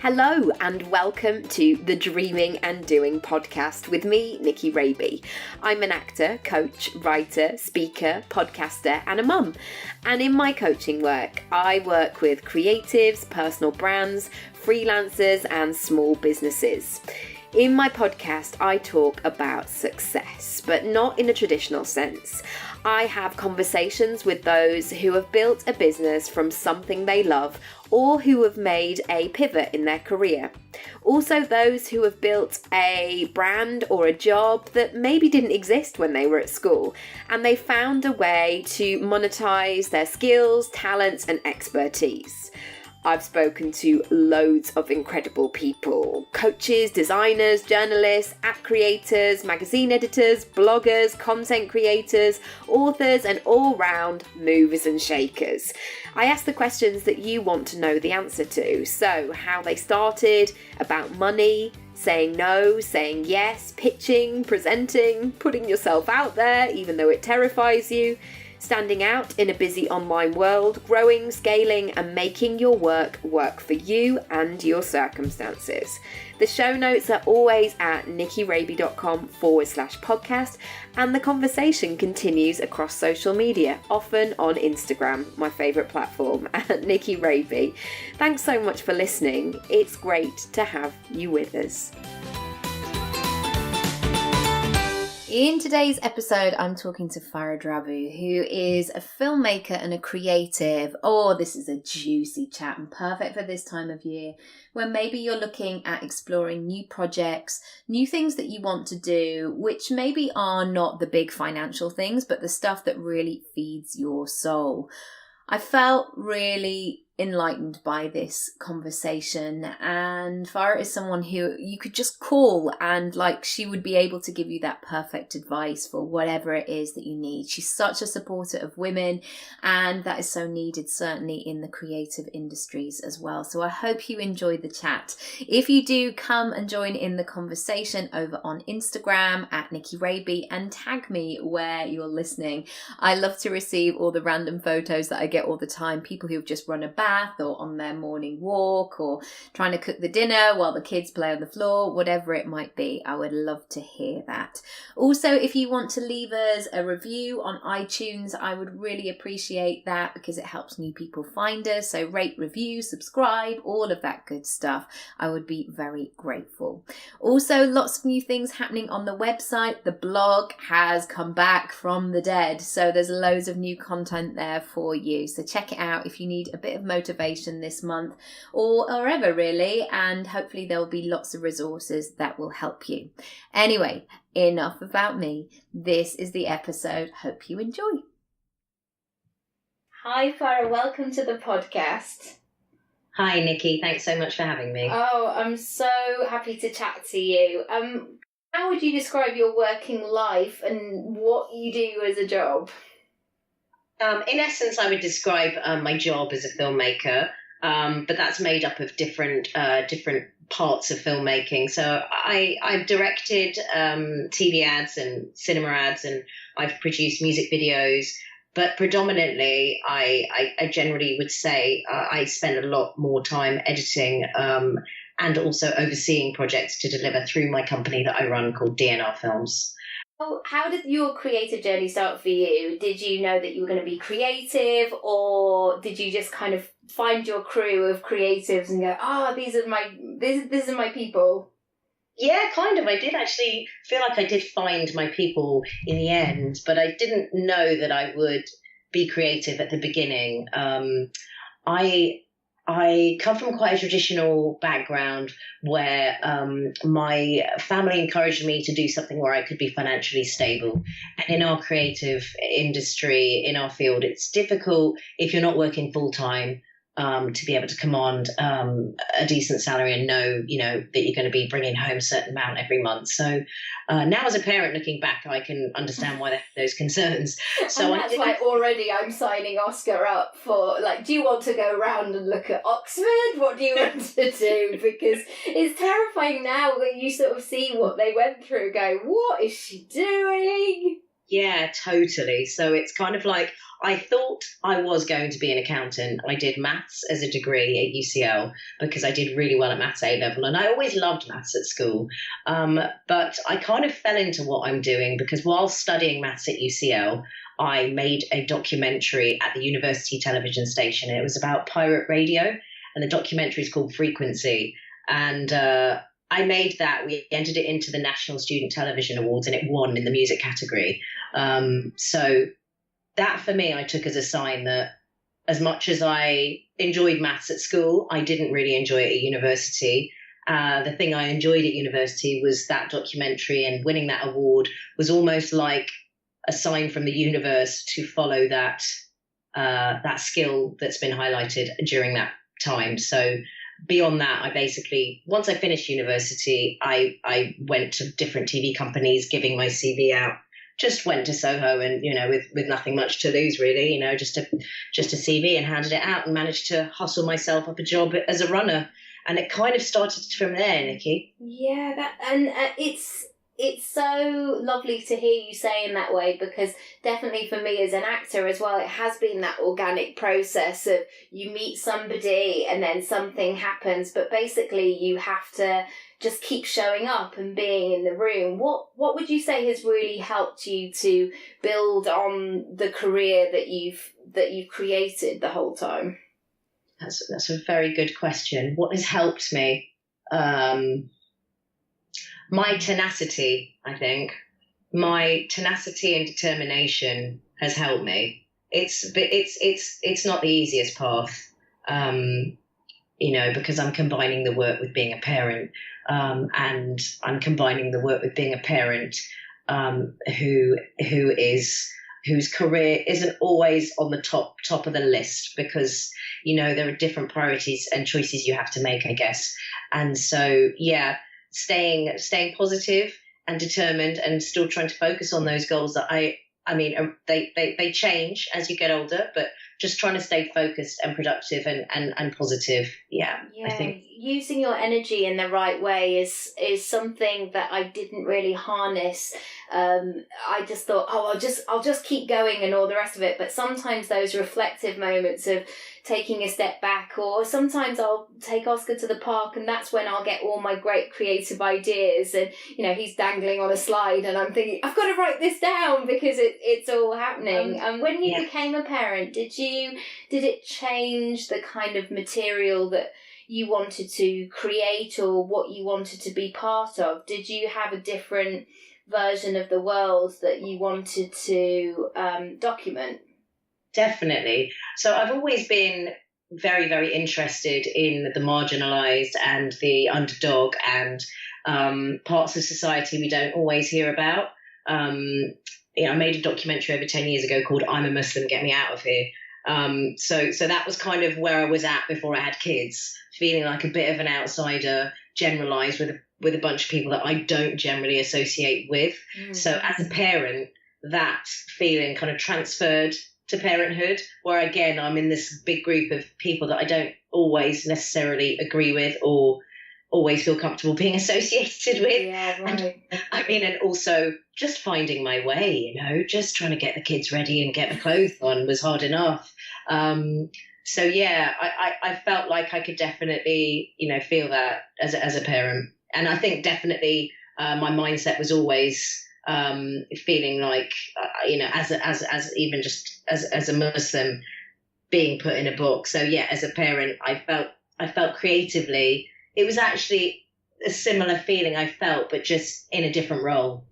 Hello and welcome to the Dreaming and Doing podcast with me, Nikki Raby. I'm an actor, coach, writer, speaker, podcaster and a mum. And in my coaching work, I work with creatives, personal brands, freelancers and small businesses. In my podcast, I talk about success, but not in a traditional sense. I have conversations with those who have built a business from something they love or who have made a pivot in their career. Also those who have built a brand or a job that maybe didn't exist when they were at school and they found a way to monetize their skills, talents and expertise. I've spoken to loads of incredible people, coaches, designers, journalists, app creators, magazine editors, bloggers, content creators, authors, and all-round movers and shakers. I ask the questions that you want to know the answer to. So how they started, about money, saying no, saying yes, pitching, presenting, putting yourself out there even though it terrifies you, standing out in a busy online world, growing, scaling and making your work for you and your circumstances. The show notes are always at nikkiraby.com/podcast and the conversation continues across social media, often on Instagram, my favourite platform, at Nikki Raby. Thanks so much for listening. It's great to have you with us. In today's episode, I'm talking to Farah Drabu, who is a filmmaker and a creative. Oh, this is a juicy chat and perfect for this time of year when maybe you're looking at exploring new projects, new things that you want to do, which maybe are not the big financial things, but the stuff that really feeds your soul. I felt really enlightened by this conversation, and Farah is someone who you could just call and she would be able to give you that perfect advice for whatever it is that you need. She's such a supporter of women and that is so needed certainly in the creative industries as well. So I hope you enjoyed the chat. If you do, come and join in the conversation over on Instagram at Nikki Raby and tag me where you're listening. I love to receive all the random photos that I get all the time, people who've just run a bath or on their morning walk or trying to cook the dinner while the kids play on the floor, whatever it might be. I would love to hear that. Also, if you want to leave us a review on iTunes, I would really appreciate that because it helps new people find us. So rate, review, subscribe, all of that good stuff. I would be very grateful. Also, lots of new things happening on the website. The blog has come back from the dead. So there's loads of new content there for you. So check it out if you need a bit of motivation this month or ever really, and hopefully there will be lots of resources that will help you. Anyway, enough about me. This is the episode. Hope you enjoy. Hi Farah, welcome to the podcast. Hi Nikki, thanks so much for having me. Oh, I'm so happy to chat to you. How would you describe your working life and what you do as a job? In essence, I would describe my job as a filmmaker, but that's made up of different parts of filmmaking. So I've directed TV ads and cinema ads, and I've produced music videos. But predominantly, I generally would say I spend a lot more time editing and also overseeing projects to deliver through my company that I run called DNR Films. How did your creative journey start for you? Did you know that you were going to be creative, or did you just kind of find your crew of creatives and go, these are my people? Yeah, kind of. I did actually feel like I did find my people in the end, but I didn't know that I would be creative at the beginning. I come from quite a traditional background where my family encouraged me to do something where I could be financially stable. And in our creative industry, in our field, it's difficult if you're not working full time to be able to command a decent salary and know, that you're going to be bringing home a certain amount every month. So now as a parent looking back, I can understand why they have those concerns. So and that's why already I'm signing Oscar up for, do you want to go around and look at Oxford? What do you want to do? Because it's terrifying now when you sort of see what they went through, go, what is she doing? Yeah, totally. So it's kind of like I thought I was going to be an accountant. I did maths as a degree at UCL because I did really well at maths A level, and I always loved maths at school. But I kind of fell into what I'm doing because while studying maths at UCL, I made a documentary at the university television station. It was about pirate radio, and the documentary is called Frequency. And I made that. We entered it into the National Student Television Awards, and it won in the music category. So that for me, I took as a sign that as much as I enjoyed maths at school, I didn't really enjoy it at university. The thing I enjoyed at university was that documentary, and winning that award was almost like a sign from the universe to follow that skill that's been highlighted during that time. So beyond that, I basically, once I finished university, I went to different TV companies giving my CV out. Just went to Soho and, with nothing much to lose really, just a CV, and handed it out and managed to hustle myself up a job as a runner. And it kind of started from there, Nikki. Yeah, it's so lovely to hear you say in that way, because definitely for me as an actor as well, it has been that organic process of you meet somebody and then something happens, but basically you have to just keep showing up and being in the room. What would you say has really helped you to build on the career that you've created the whole time? That's a very good question. What has helped me? My tenacity, I think. My tenacity and determination has helped me. It's not the easiest path, because I'm combining the work with being a parent, and I'm combining the work with being a parent whose career isn't always on the top of the list, because there are different priorities and choices you have to make, I guess. And so staying positive and determined, and still trying to focus on those goals that they change as you get older, but just trying to stay focused and productive and positive. Yeah, I think using your energy in the right way is something that I didn't really harness. I just thought, I'll just keep going and all the rest of it. But sometimes those reflective moments of taking a step back, or sometimes I'll take Oscar to the park, and that's when I'll get all my great creative ideas. And he's dangling on a slide, and I'm thinking, I've got to write this down because it's all happening. And when you became a parent, did it change the kind of material that you wanted to create or what you wanted to be part of? Did you have a different version of the world that you wanted to document? Definitely. So I've always been very, very interested in the marginalised and the underdog, and parts of society we don't always hear about. I made a documentary over 10 years ago called I'm a Muslim, Get Me Out of Here. So that was kind of where I was at before I had kids, feeling like a bit of an outsider, generalised with a bunch of people that I don't generally associate with. So as a parent, that feeling kind of transferred to parenthood, where again I'm in this big group of people that I don't always necessarily agree with or always feel comfortable being associated with. Yeah, right. And also just finding my way, just trying to get the kids ready and get my clothes on was hard enough. So I felt like I could definitely, feel that as a parent. And I think definitely my mindset was always feeling like, as even just as a Muslim being put in a box. So as a parent, I felt creatively, it was actually a similar feeling I felt, but just in a different role.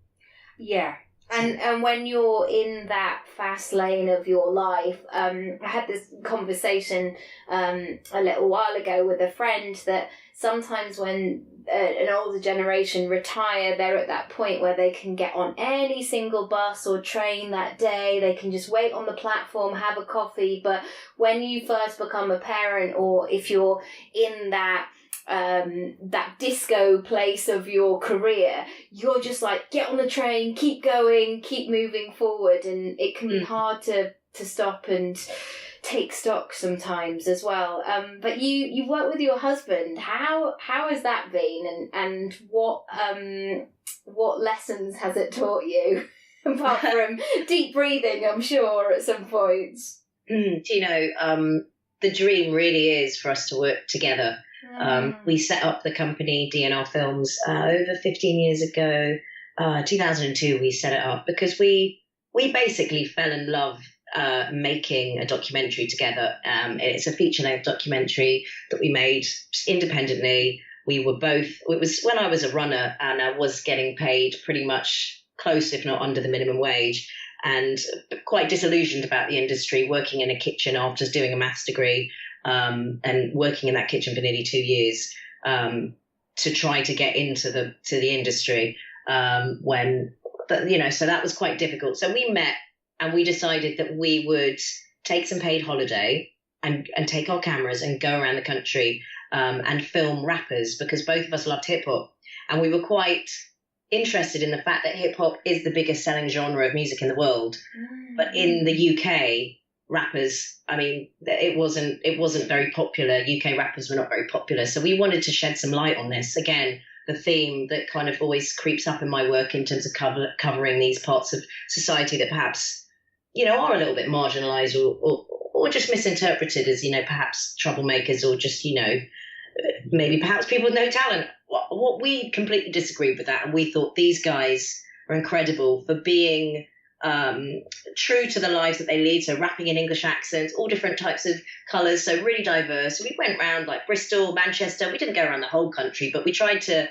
Yeah. And when you're in that fast lane of your life, I had this conversation a little while ago with a friend that sometimes when an older generation retire, they're at that point where they can get on any single bus or train that day. They can just wait on the platform, have a coffee. But when you first become a parent, or if you're in that disco place of your career, you're just like, get on the train, keep going, keep moving forward, and it can be hard to stop and take stock sometimes as well. But you work with your husband. How has that been, and what lessons has it taught you? Apart from deep breathing, I'm sure, at some points. The dream really is for us to work together. We set up the company DNR Films over 15 years ago. 2002 we set it up because we basically fell in love making a documentary together. It's a feature-length documentary that we made independently. It was when I was a runner and I was getting paid pretty much close, if not under the minimum wage, and quite disillusioned about the industry, working in a kitchen after doing a maths degree, and working in that kitchen for nearly 2 years, to try to get into the industry. So that was quite difficult. So we met and we decided that we would take some paid holiday and take our cameras and go around the country, and film rappers, because both of us loved hip hop. And we were quite interested in the fact that hip hop is the biggest selling genre of music in the world. But in the UK, rappers, I mean, it wasn't very popular. UK rappers were not very popular. So we wanted to shed some light on this. Again, the theme that kind of always creeps up in my work in terms of covering these parts of society that perhaps, are a little bit marginalized or just misinterpreted as, perhaps troublemakers, or just, maybe perhaps people with no talent. What we completely disagreed with that. And we thought these guys are incredible for being true to the lives that they lead. So rapping in English accents, all different types of colours, so really diverse. So we went around like Bristol, Manchester. We didn't go around the whole country, but we tried to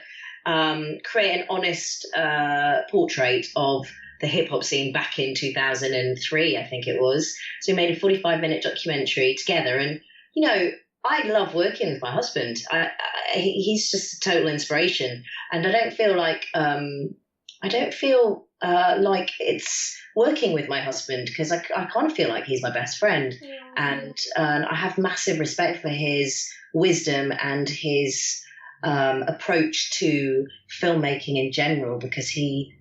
create an honest portrait of the hip hop scene back in 2003, I think it was. So we made a 45-minute documentary together. And, I love working with my husband. He's just a total inspiration. And I don't feel like it's working with my husband, because I kind of feel like he's my best friend. Yeah. And I have massive respect for his wisdom and his approach to filmmaking in general, because he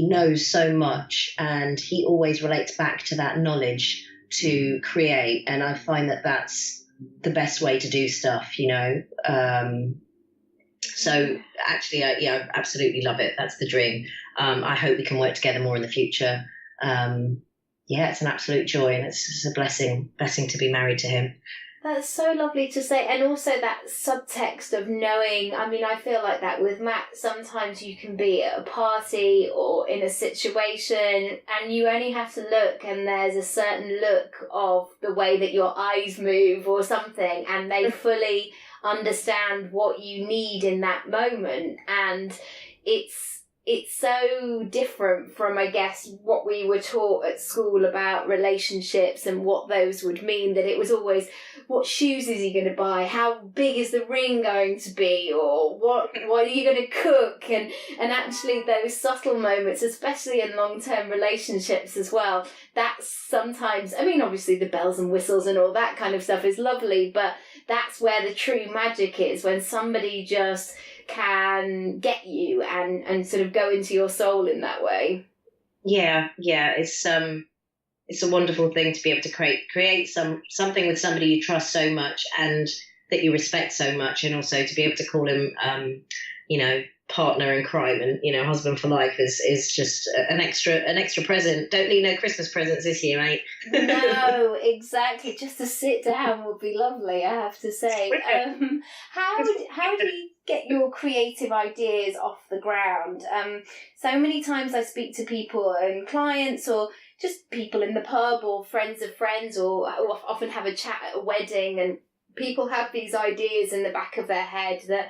knows so much and he always relates back to that knowledge to create. And I find that that's the best way to do stuff, So actually, I absolutely love it. That's the dream. I hope we can work together more in the future. It's an absolute joy, and it's just a blessing to be married to him. That's so lovely to say. And also that subtext of knowing, I mean, I feel like that with Matt, sometimes you can be at a party or in a situation and you only have to look and there's a certain look of the way that your eyes move or something, and they fully understand what you need in that moment. And it's so different from, I guess, what we were taught at school about relationships and what those would mean, that it was always, what shoes is he going to buy? How big is the ring going to be? Or what are you going to cook? And actually those subtle moments, especially in long-term relationships as well, that's sometimes, I mean, obviously the bells and whistles and all that kind of stuff is lovely, but that's where the true magic is, when somebody just can get you and sort of go into your soul in that way. Yeah, it's a wonderful thing to be able to create something with somebody you trust so much and that you respect so much, and also to be able to call him partner in crime and husband for life is just an extra present. Don't need no Christmas presents this year, mate. No, exactly. Just to sit down would be lovely, I have to say. How do you get your creative ideas off the ground? So many times I speak to people and clients or just people in the pub or friends of friends, or often have a chat at a wedding, and people have these ideas in the back of their head that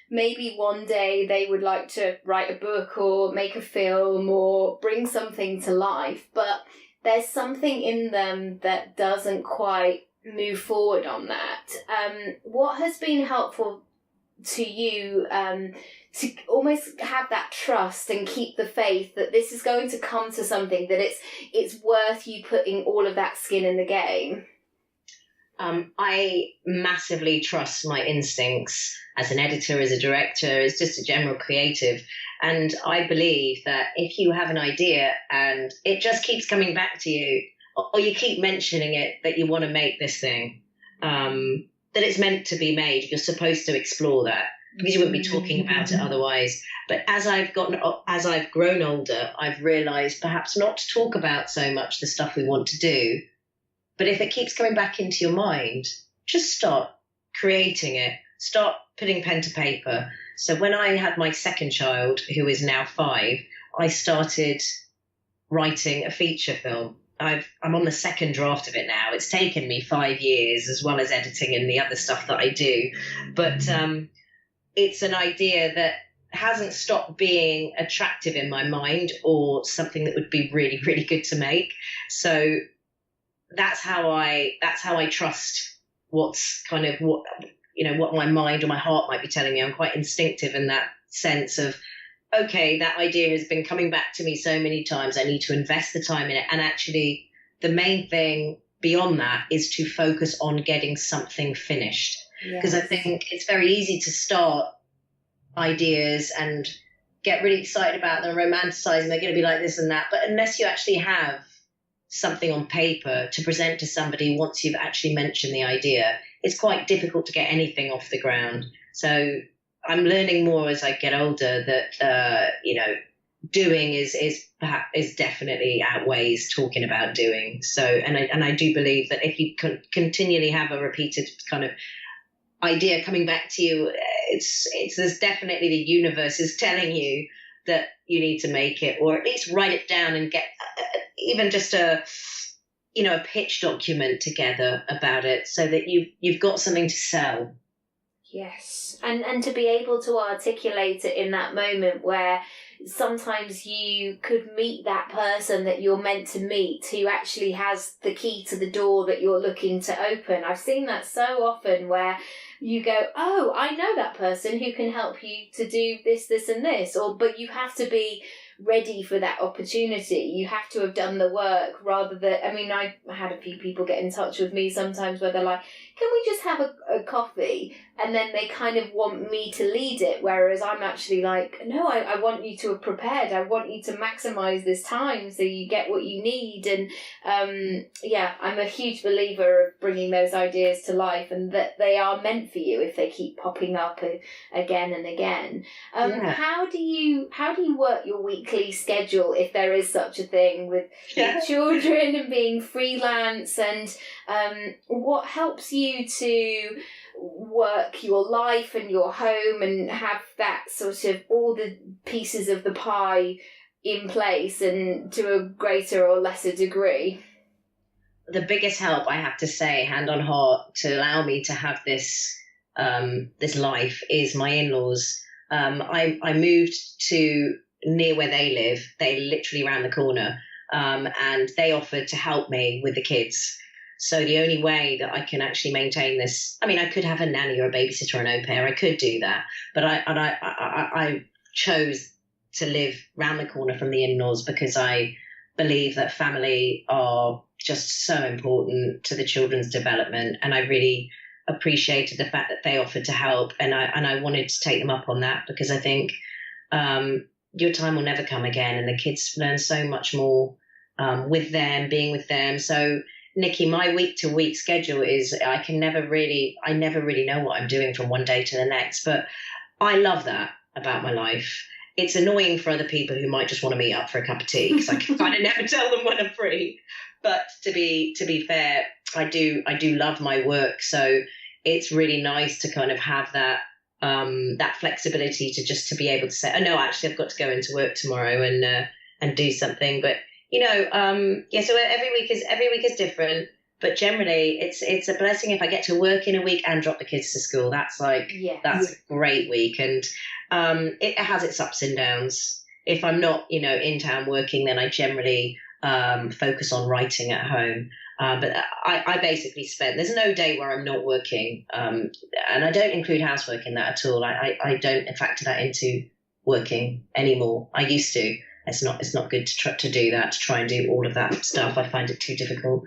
maybe one day they would like to write a book or make a film or bring something to life, but there's something in them that doesn't quite move forward on that. What has been helpful to you to almost have that trust and keep the faith that this is going to come to something, that it's worth you putting all of that skin in the game? I massively trust my instincts as an editor, as a director, as just a general creative. And I believe that if you have an idea and it just keeps coming back to you, or you keep mentioning it, that you want to make this thing, that it's meant to be made, you're supposed to explore that. because you wouldn't be talking about it otherwise. But as I've grown older, I've realised perhaps not to talk about so much the stuff we want to do. But if it keeps coming back into your mind, just start creating it. Start putting pen to paper. So when I had my second child, who is now 5, I started writing a feature film. I'm on the second draft of it now. It's taken me 5 years, as well as editing and the other stuff that I do. But it's an idea that hasn't stopped being attractive in my mind, or something that would be really, really good to make. So that's how I trust what my mind or my heart might be telling me. I'm quite instinctive in that sense of, okay, that idea has been coming back to me so many times. I need to invest the time in it. And actually, the main thing beyond that is to focus on getting something finished. Because I think it's very easy to start ideas and get really excited about them, romanticize them, they're going to be like this and that. But unless you actually have something on paper to present to somebody once you've actually mentioned the idea, it's quite difficult to get anything off the ground. So I'm learning more as I get older that doing is definitely outweighs talking about doing. So and I do believe that if you continually have a repeated kind of idea coming back to you, there's definitely the universe is telling you that you need to make it, or at least write it down and get even just a pitch document together about it, so that you've got something to sell. Yes, and to be able to articulate it in that moment where sometimes you could meet that person that you're meant to meet, who actually has the key to the door that you're looking to open. I've seen that so often where you go, oh, I know that person who can help you to do this, this and this, but you have to be ready for that opportunity. You have to have done the work, rather than, I had a few people get in touch with me sometimes where they're like, can we just have a coffee? And then they kind of want me to lead it, whereas I'm actually like, no, I want you to have prepared. I want you to maximise this time so you get what you need. And I'm a huge believer of bringing those ideas to life, and that they are meant for you if they keep popping up again and again. How do you work your weekly schedule, if there is such a thing, with your children and being freelance, and what helps you to work your life and your home and have that sort of all the pieces of the pie in place, and to a greater or lesser degree? The biggest help, I have to say, hand on heart, to allow me to have this life is my in-laws. I moved to near where they live. They're literally around the corner, and they offered to help me with the kids. So the only way that I can actually maintain this, I could have a nanny or a babysitter or an au pair. I could do that, but I chose to live round the corner from the in-laws, because I believe that family are just so important to the children's development, and I really appreciated the fact that they offered to help, and I wanted to take them up on that, because I think your time will never come again, and the kids learn so much more with them, being with them. So Nikki, my week-to-week schedule is I never really know what I'm doing from one day to the next, but I love that about my life. It's annoying for other people who might just want to meet up for a cup of tea, because I can kind of never tell them when I'm free. But to be fair, I do love my work, so it's really nice to kind of have that flexibility to be able to say, oh no, actually I've got to go into work tomorrow and do something. But so every week is different, but generally it's a blessing if I get to work in a week and drop the kids to school. That's a great week, and it has its ups and downs. If I'm not in town working, then I generally focus on writing at home. But I basically there's no day where I'm not working, and I don't include housework in that at all. I don't factor that into working anymore. I used to. It's not good to do that, to try and do all of that stuff. I find it too difficult.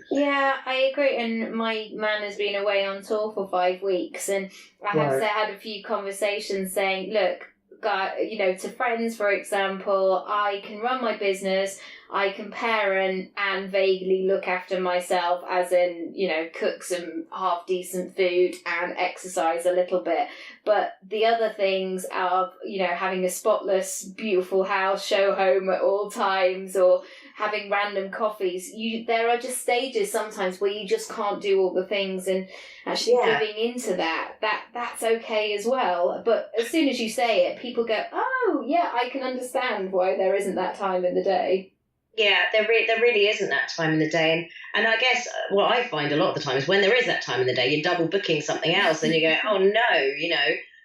Yeah, I agree. And my man has been away on tour for 5 weeks, and I have had a few conversations saying, look, to friends, for example, I can run my business, I can parent and vaguely look after myself, as in, cook some half decent food and exercise a little bit. But the other things are, having a spotless, beautiful house, show home at all times, or having random coffees. There are just stages sometimes where you just can't do all the things, and actually giving into that's okay as well. But as soon as you say it, people go, oh, yeah, I can understand why there isn't that time in the day. Yeah, there really isn't that time in the day. And I guess what I find a lot of the time is when there is that time in the day, you're double booking something else and you go, oh no,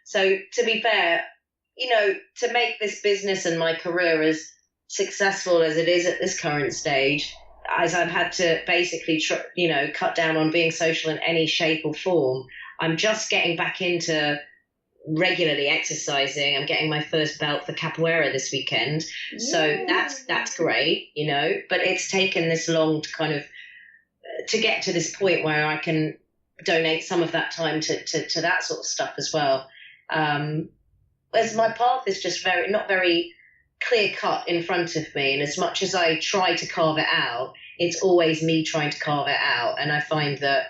So to be fair, to make this business and my career as successful as it is at this current stage, as I've had to basically, cut down on being social in any shape or form, I'm just getting back into regularly exercising. I'm getting my first belt for capoeira this weekend. Yeah. So that's great, but it's taken this long to kind of to get to this point where I can donate some of that time to that sort of stuff as well. As my path is just not very clear cut in front of me. And as much as I try to carve it out, it's always me trying to carve it out. And I find that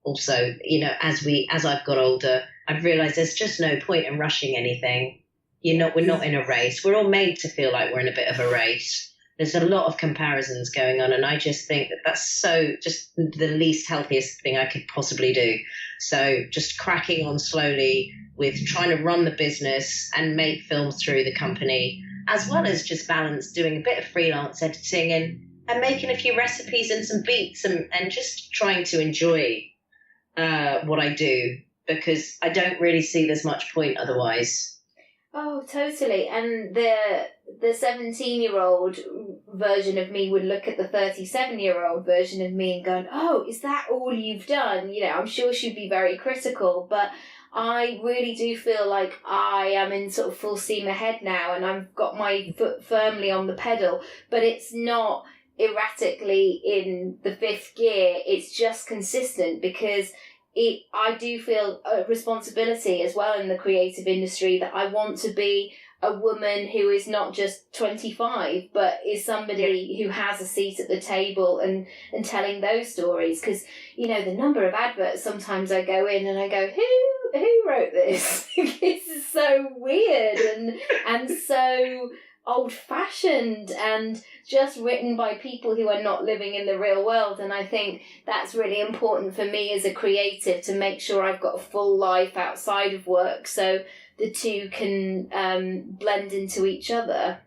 also, as I've got older, I've realized there's just no point in rushing anything. We're not in a race. We're all made to feel like we're in a bit of a race. There's a lot of comparisons going on, and I just think that's so just the least healthiest thing I could possibly do. So just cracking on slowly with trying to run the business and make films through the company, as well as just balance doing a bit of freelance editing and making a few recipes and some beats and just trying to enjoy what I do, because I don't really see there's much point otherwise. Oh, totally. And the 17-year-old version of me would look at the 37-year-old version of me and go, oh, is that all you've done? I'm sure she'd be very critical, but I really do feel like I am in sort of full steam ahead now, and I've got my foot firmly on the pedal, but it's not erratically in the fifth gear. It's just consistent, because I do feel a responsibility as well in the creative industry that I want to be a woman who is not just 25, but is somebody who has a seat at the table and telling those stories. Because, the number of adverts, sometimes I go in and I go, who wrote this? This is so weird and so old-fashioned and just written by people who are not living in the real world. And I think that's really important for me as a creative, to make sure I've got a full life outside of work, so the two can blend into each other.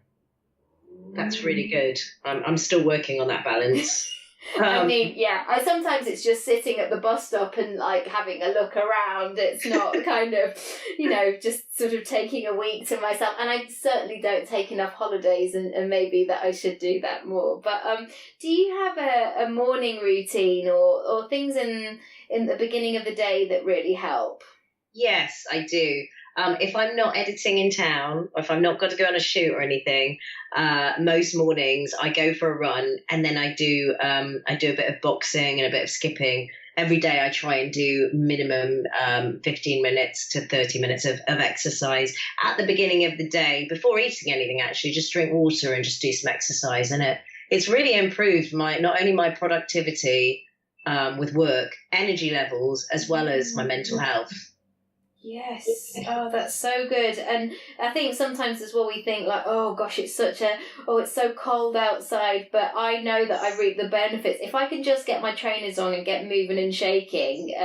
That's really good. I'm still working on that balance. Sometimes it's just sitting at the bus stop and like having a look around. It's not kind of, just sort of taking a week to myself. And I certainly don't take enough holidays, and maybe that I should do that more. But do you have a morning routine or things in the beginning of the day that really help? Yes, I do. If I'm not editing in town, or if I'm not got to go on a shoot or anything, most mornings I go for a run, and then I do a bit of boxing and a bit of skipping. Every day I try and do minimum 15 minutes to 30 minutes of exercise at the beginning of the day, before eating anything actually. Just drink water and just do some exercise, and it's really improved not only my productivity with work, energy levels, as well as my mental health. Yes. Oh, that's so good. And I think sometimes as well we think like, oh gosh, it's so cold outside, but I know that I reap the benefits. If I can just get my trainers on and get moving and shaking,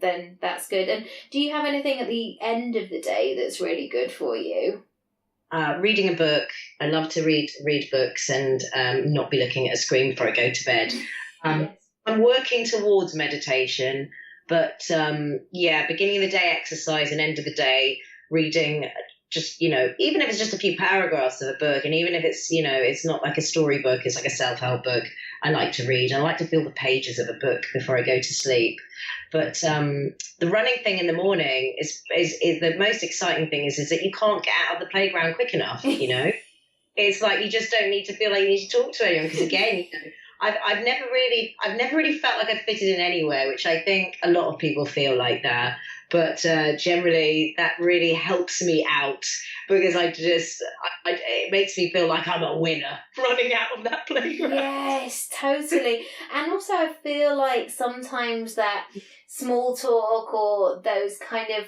then that's good. And do you have anything at the end of the day that's really good for you? Reading a book. I love to read books and not be looking at a screen before I go to bed. Yes. I'm working towards meditation. But beginning of the day exercise and end of the day reading, just, even if it's just a few paragraphs of a book, and even if it's, it's not like a storybook, it's like a self-help book, I like to read. I like to feel the pages of a book before I go to sleep. But the running thing in the morning is the most exciting thing is that you can't get out of the playground quick enough, It's like you just don't need to feel like you need to talk to anyone, because again, I've never really felt like I fitted in anywhere, which I think a lot of people feel like that. But generally, that really helps me out because it makes me feel like I'm a winner running out of that playground. Yes, totally. And also, I feel like sometimes that small talk or those kind of,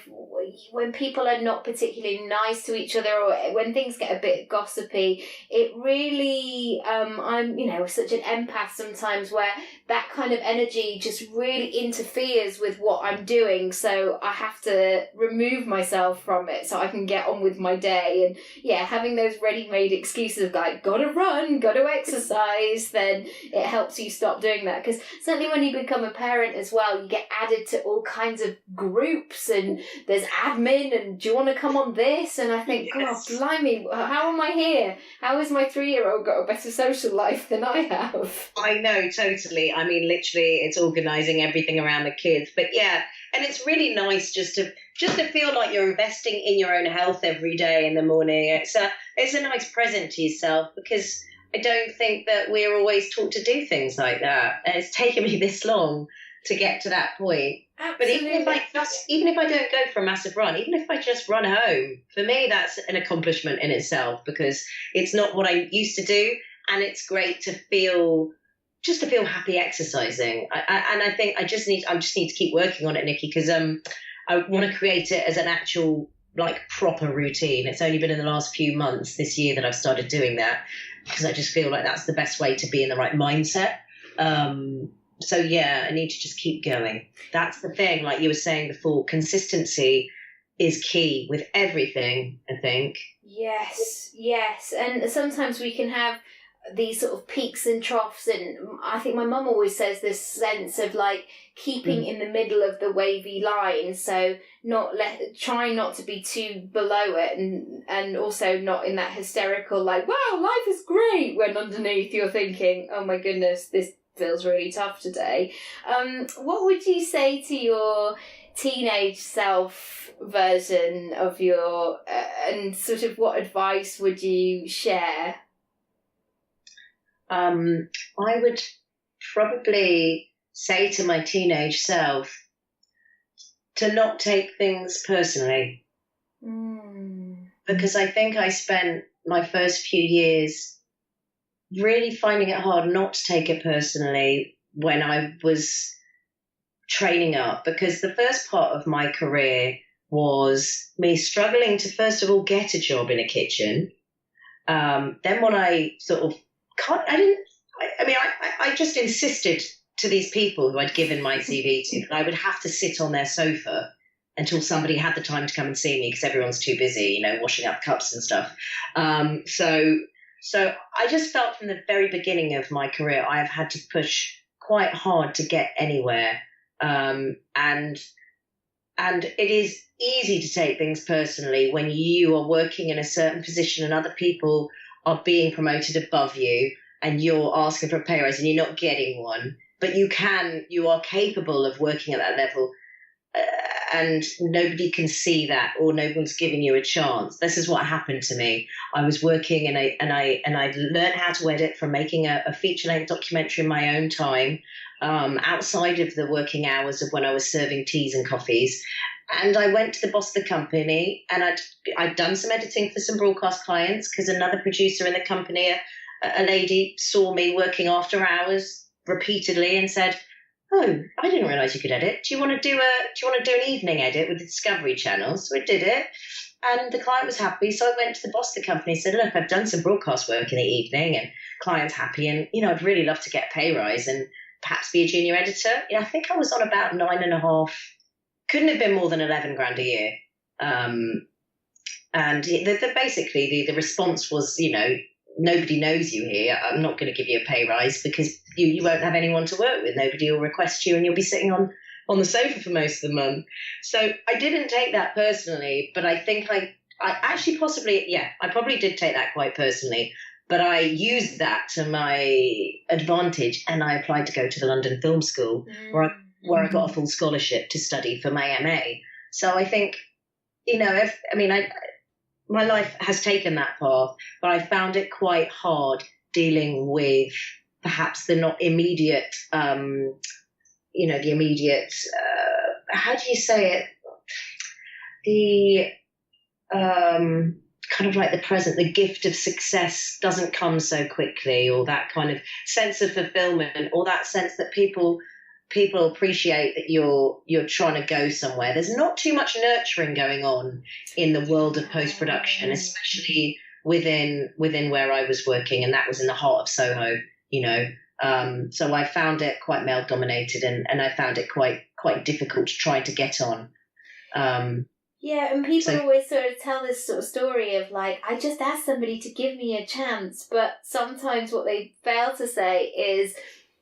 when people are not particularly nice to each other or when things get a bit gossipy, it really, I'm, such an empath sometimes where that kind of energy just really interferes with what I'm doing. So I have to remove myself from it so I can get on with my day. And yeah, having those ready-made excuses of like, gotta run, gotta exercise, then it helps you stop doing that. Because certainly when you become a parent as well, you get added to all kinds of groups and there's admin and do you want to come on this? And I think, yes. God, blimey, how am I here? How has my 3-year-old got a better social life than I have? I know, totally. I mean, literally, it's organising everything around the kids. But yeah, and it's really nice just to feel like you're investing in your own health every day in the morning. It's a nice present to yourself because I don't think that we're always taught to do things like that. And it's taken me this long to get to that point. Absolutely. But even if I don't go for a massive run, even if I just run home, for me that's an accomplishment in itself because it's not what I used to do, and it's great to feel happy exercising. I think I just need to keep working on it, Nikki, because I want to create it as an actual proper routine. It's only been in the last few months this year that I've started doing that because I just feel like that's the best way to be in the right mindset. So yeah, I need to just keep going. That's the thing, like you were saying before, consistency is key with everything, I think. Yes. And sometimes we can have these sort of peaks and troughs, and I think my mum always says this sense of keeping in the middle of the wavy line, so try not to be too below it, and also not in that hysterical wow, life is great, when underneath you're thinking, oh my goodness, this feels really tough today. What would you say to your teenage self version of your and sort of what advice would you share? I would probably say to my teenage self to not take things personally. Because I think I spent my first few years really finding it hard not to take it personally when I was training up, because the first part of my career was me struggling to first of all get a job in a kitchen. Then when I sort of I just insisted to these people who I'd given my CV to that I would have to sit on their sofa until somebody had the time to come and see me because everyone's too busy, washing up cups and stuff. So I just felt from the very beginning of my career, I have had to push quite hard to get anywhere. And it is easy to take things personally when you are working in a certain position and other people are being promoted above you and you're asking for a pay rise and you're not getting one, but you are capable of working at that level, and nobody can see that, or no one's giving you a chance. This is what happened to me. I was working and I learned how to edit from making a feature-length documentary in my own time, outside of the working hours of when I was serving teas and coffees. And I went to the boss of the company, and I'd done some editing for some broadcast clients because another producer in the company, a lady, saw me working after hours repeatedly and said, "Oh, I didn't realise you could edit. Do you want to do an evening edit with the Discovery Channel?" So I did it, and the client was happy. So I went to the boss of the company and said, "Look, I've done some broadcast work in the evening, and client's happy, and I'd really love to get a pay rise and perhaps be a junior editor." I think I was on about 9.5. Couldn't have been more than 11 grand a year. And basically the response was, nobody knows you here. I'm not going to give you a pay rise because you won't have anyone to work with. Nobody will request you and you'll be sitting on the sofa for most of the month. So I didn't take that personally, but I think I actually I probably did take that quite personally, but I used that to my advantage and I applied to go to the London Film School where I got a full scholarship to study for my MA. So I think, my life has taken that path, but I found it quite hard dealing with perhaps the not immediate, how do you say it? the kind of like the present, the gift of success doesn't come so quickly, or that kind of sense of fulfillment, or that sense that people appreciate that you're trying to go somewhere. There's not too much nurturing going on in the world of post-production, especially within where I was working, and that was in the heart of Soho, so I found it quite male dominated, and I found it quite difficult to try to get on. Yeah, and people always sort of tell this sort of story of like, I just asked somebody to give me a chance, but sometimes what they fail to say is,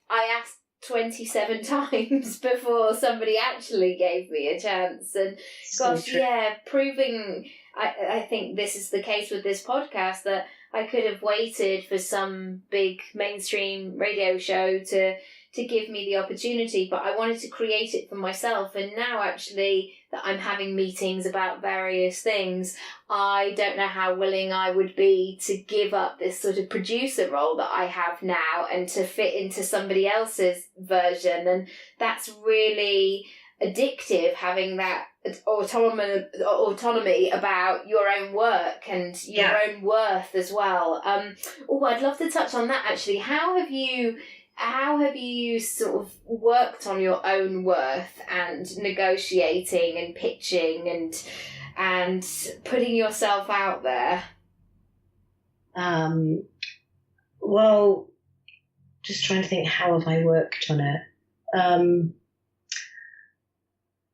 I asked 27 times before somebody actually gave me a chance. And gosh, proving, I think this is the case with this podcast, that I could have waited for some big mainstream radio show to give me the opportunity, but I wanted to create it for myself. And now actually that I'm having meetings about various things, I don't know how willing I would be to give up this sort of producer role that I have now and to fit into somebody else's version. And that's really addictive, having that autonomy about your own work and your own worth as well. I'd love to touch on that actually. How have you sort of worked on your own worth and negotiating and pitching and putting yourself out there? Well, just trying to think, how have I worked on it?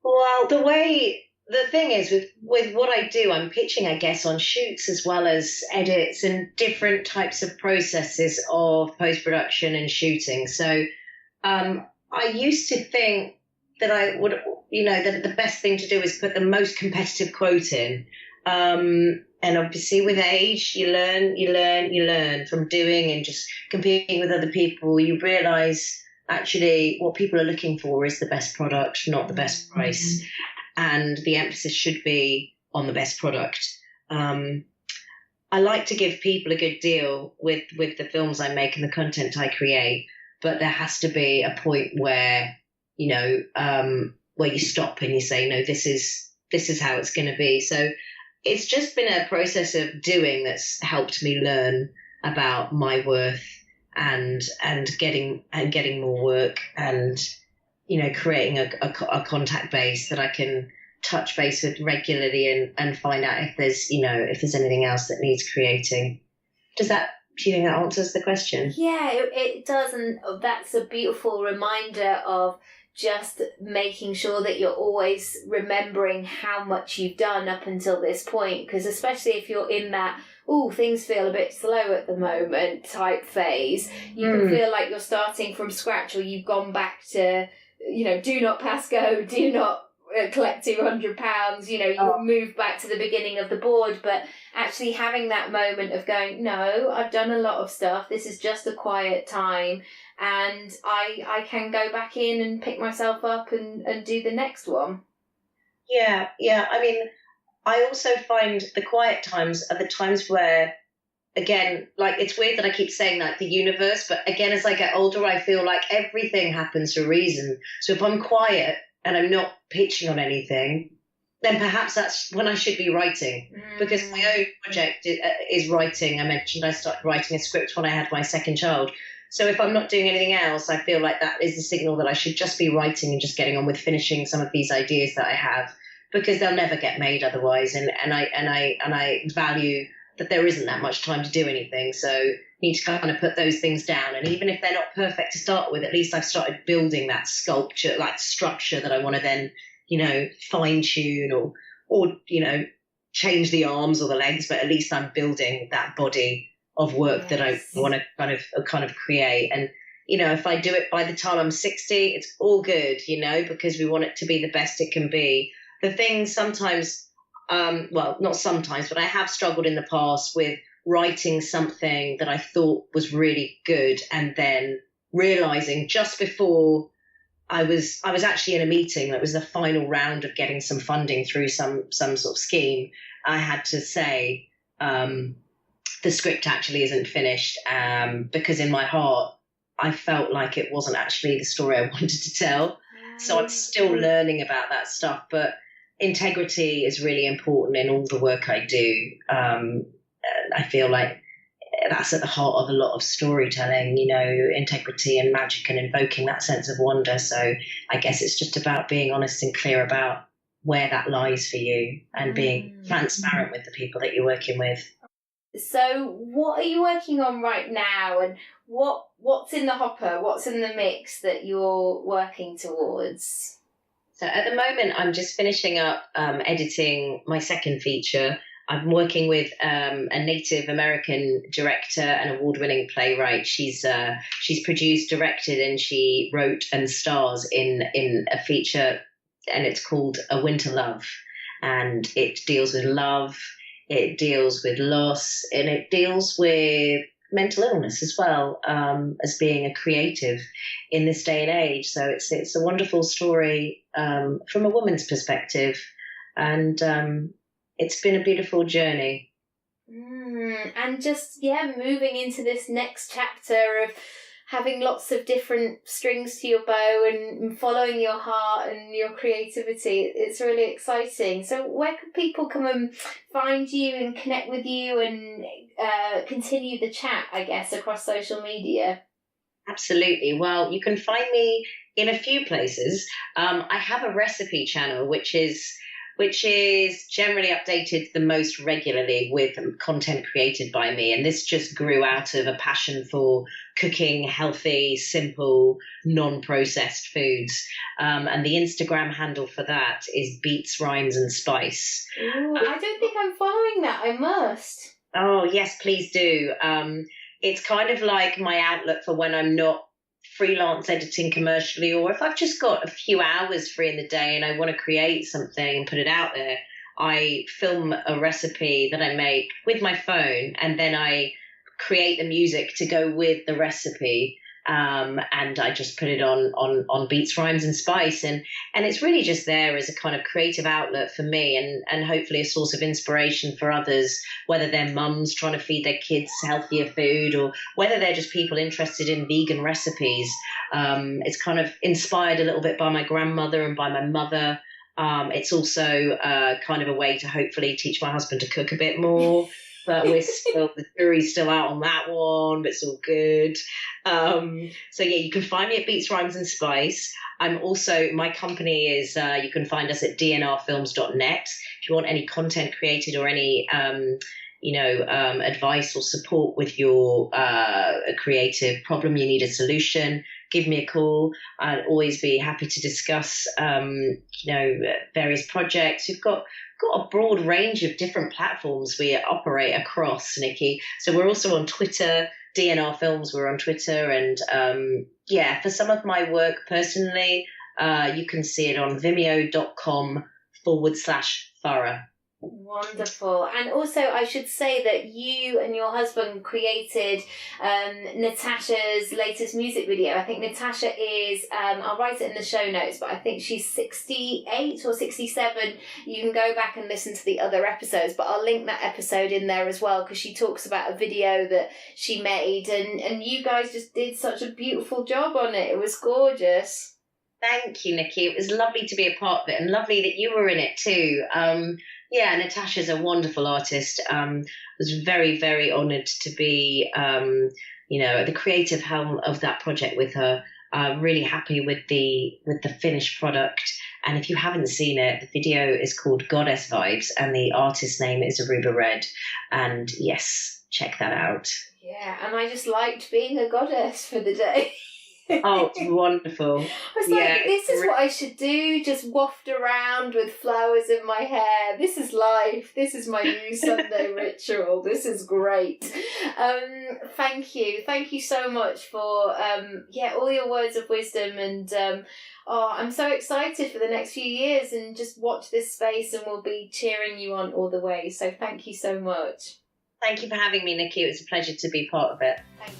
Well, the thing is with what I do, I'm pitching, I guess, on shoots as well as edits and different types of processes of post-production and shooting. So I used to think that I would, that the best thing to do is put the most competitive quote in. And obviously with age, you learn from doing and just competing with other people. You realise actually what people are looking for is the best product, not the best price. And the emphasis should be on the best product. I like to give people a good deal with the films I make and the content I create, but there has to be a point where, where you stop and you say, no, this is how it's going to be. So it's just been a process of doing that's helped me learn about my worth and getting more work and, creating a contact base that I can touch base with regularly and find out if there's anything else that needs creating. Do you think that answers the question? Yeah, it does. And that's a beautiful reminder of just making sure that you're always remembering how much you've done up until this point. Because especially if you're in that, things feel a bit slow at the moment type phase, you can feel like you're starting from scratch, or you've gone back to, do not pass go, do not collect £200, you move back to the beginning of the board. But actually having that moment of going, no, I've done a lot of stuff, this is just a quiet time, and I can go back in and pick myself up and do the next one. Yeah. I mean, I also find the quiet times are the times where, again, like, it's weird that I keep saying like the universe, but again, as I get older, I feel like everything happens for a reason. So if I'm quiet and I'm not pitching on anything, then perhaps that's when I should be writing, because my own project is writing. I mentioned I started writing a script when I had my second child. So if I'm not doing anything else, I feel like that is the signal that I should just be writing and just getting on with finishing some of these ideas that I have, because they'll never get made otherwise. And I value that there isn't that much time to do anything. So need to kind of put those things down. And even if they're not perfect to start with, at least I've started building that sculpture, like structure that I want to then, fine tune or change the arms or the legs, but at least I'm building that body of work that I want to kind of create. And, if I do it by the time I'm 60, it's all good, because we want it to be the best it can be. The thing sometimes, not sometimes, but I have struggled in the past with writing something that I thought was really good, and then realizing just before I was actually in a meeting that was the final round of getting some funding through some sort of scheme, I had to say the script actually isn't finished, because in my heart I felt like it wasn't actually the story I wanted to tell. So I'm still learning about that stuff, but integrity is really important in all the work I do. I feel like that's at the heart of a lot of storytelling, integrity and magic and invoking that sense of wonder. So I guess it's just about being honest and clear about where that lies for you and being transparent with the people that you're working with. So what are you working on right now, and what's in the hopper? What's in the mix that you're working towards? So at the moment, I'm just finishing up editing my second feature. I'm working with a Native American director and award-winning playwright. She's produced, directed, and she wrote and stars in a feature, and it's called A Winter Love. And it deals with love, it deals with loss, and it deals with mental illness as well, as being a creative in this day and age. So it's a wonderful story from a woman's perspective, and it's been a beautiful journey. And just moving into this next chapter of having lots of different strings to your bow and following your heart and your creativity. It's really exciting. So where can people come and find you and connect with you and continue the chat, I guess, across social media? Absolutely. Well, you can find me in a few places. I have a recipe channel, which is generally updated the most regularly with content created by me. And this just grew out of a passion for cooking healthy, simple, non-processed foods. And the Instagram handle for that is Beats, Rhymes and Spice. Ooh, I don't think I'm following that. I must. Oh, yes, please do. It's kind of like my outlet for when I'm not freelance editing commercially, or if I've just got a few hours free in the day and I want to create something and put it out there, I film a recipe that I make with my phone, and then I create the music to go with the recipe. And I just put it on Beats, Rhymes and Spice. And it's really just there as a kind of creative outlet for me, and hopefully a source of inspiration for others, whether they're mums trying to feed their kids healthier food, or whether they're just people interested in vegan recipes. It's kind of inspired a little bit by my grandmother and by my mother. It's also kind of a way to hopefully teach my husband to cook a bit more. But the jury's still out on that one, but it's all good. So yeah, you can find me at Beats, Rhymes and Spice. My company is, you can find us at dnrfilms.net. If you want any content created or any, advice or support with your creative problem, you need a solution, give me a call. I'd always be happy to discuss, various projects. We've got a broad range of different platforms we operate across, Nikki. So we're also on Twitter, DNR Films, we're on Twitter. And for some of my work personally, you can see it on vimeo.com/Farah. Wonderful. And also I should say that you and your husband created Natasha's latest music video. I think Natasha is, I'll write it in the show notes, but I think she's 68 or 67. You can go back and listen to the other episodes, but I'll link that episode in there as well, because she talks about a video that she made, and you guys just did such a beautiful job on it. It was gorgeous. Thank you, Nikki. It was lovely to be a part of it, and lovely that you were in it too. Natasha's a wonderful artist. I was very, very honoured to be, at the creative helm of that project with her. Really happy with the finished product. And if you haven't seen it, the video is called Goddess Vibes, and the artist's name is Aruba Red. And yes, check that out. Yeah, and I just liked being a goddess for the day. Oh, it's wonderful. I was like, this is what I should do, just waft around with flowers in my hair. This is life. This is my new Sunday ritual. This is great. Thank you. Thank you so much for all your words of wisdom, and I'm so excited for the next few years, and just watch this space, and we'll be cheering you on all the way. So thank you so much. Thank you for having me, Nikki. It was a pleasure to be part of it. Thank you.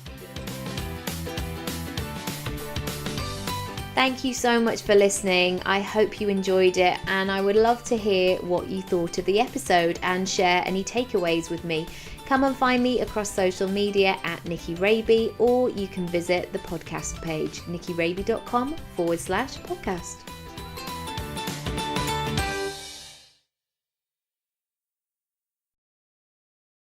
Thank you so much for listening. I hope you enjoyed it, and I would love to hear what you thought of the episode and share any takeaways with me. Come and find me across social media at Nikki Raby, or you can visit the podcast page, nikkiraby.com/podcast.